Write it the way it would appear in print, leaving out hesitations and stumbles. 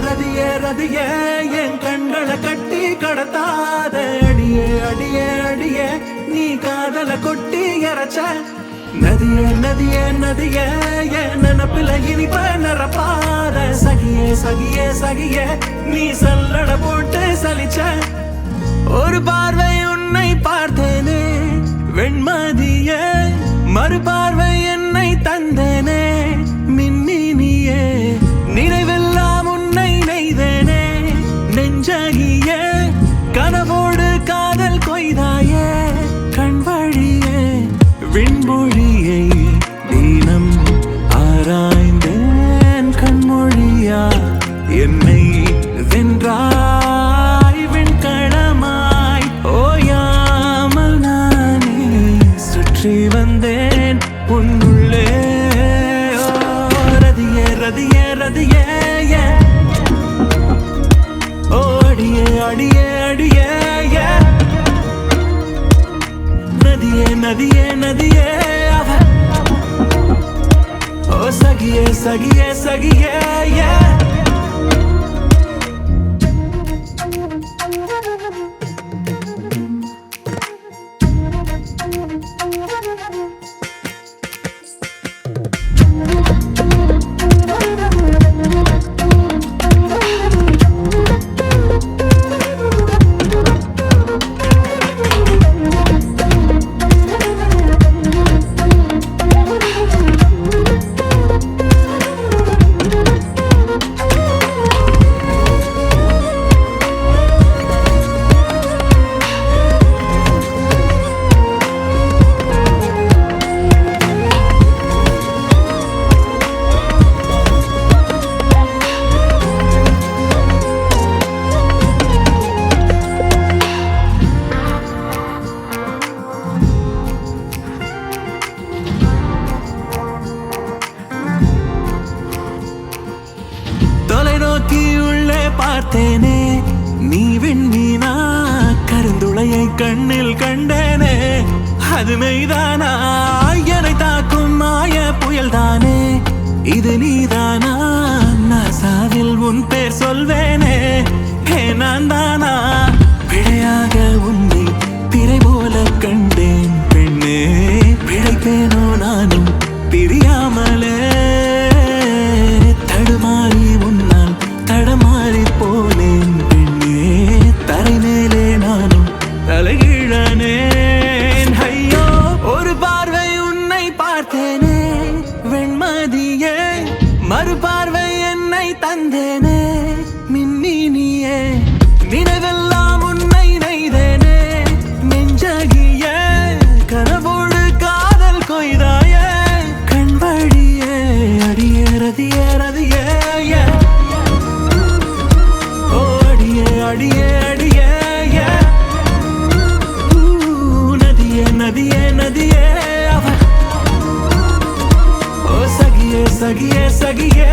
ரதியே ரதியே என் கண்களை கட்டி கடத்தாத அடியே அடியே அடியே நீ காதல கொட்டி இறச்ச நதியே நதியே நதியே என் நினப்பில இனிப்ப நிரப்பாத சகியே சகியே சகியே நீ சல்லட போட்டு சலிச்ச ஒரு பார்வை உன்னை பார்த்தேனே வெண்மதியே மறுபார்வை என்னை தந்தேனே மின்னினியே நினைவெல்லாம் உன்னை நெய்தேனே நெஞ்சகியே கனவோடு காதல் கொய்தாயே கண் வழியே விண்மொழியை தினம் ஆராய்ந்தேன் கண்மொழியா என்னை வென்றாய் விண்களமாய் ஓயாமல் நானே சுற்றி வந்தேன் உன்னுள்ளே ரதியே ரதியே ரதியே ஓ அடியே அடியே அடியே நதியே நதியே நதியே அவ ஓ சகியே சகியே சகியே தொலைநோக்கி உள்ளே பார்த்தேனே நீ விண்மீனா கருந்துளையை கண்ணில் கண்டேனே அது மெய்தானா என்னை தாக்கும் மாய புயல் தானே இது நீதானா நாசாவில் உன் பேர் சொல்வேனே ஹே நான் தானா பிழையாக உன்னை திரை போல கண்டேன் பெண்ணே பிழைப்பேனோ நானும் பிரியாமலே தடுமாறி உன்னால் தடமாறி போனேன் பெண்ணே தரை மேலே நானும் தலைகீழனேன் ஐயோ ஒரு பார்வை உன்னை பார்த்தேனே வெண்மதியே மறுபார்வை என்னை தந்தேனே மின்னினியே நினைவெல்லாம் உன்னை நெய்தேனே நெஞ்சகியே கனவோடு காதல் கொய்தாயே கண் வழியே அடியே ரதியே ரதியே ஓ அடியே அடியே அடியே நதியே நதியே நதியே அவ ஓ சகியே சகியே சகியே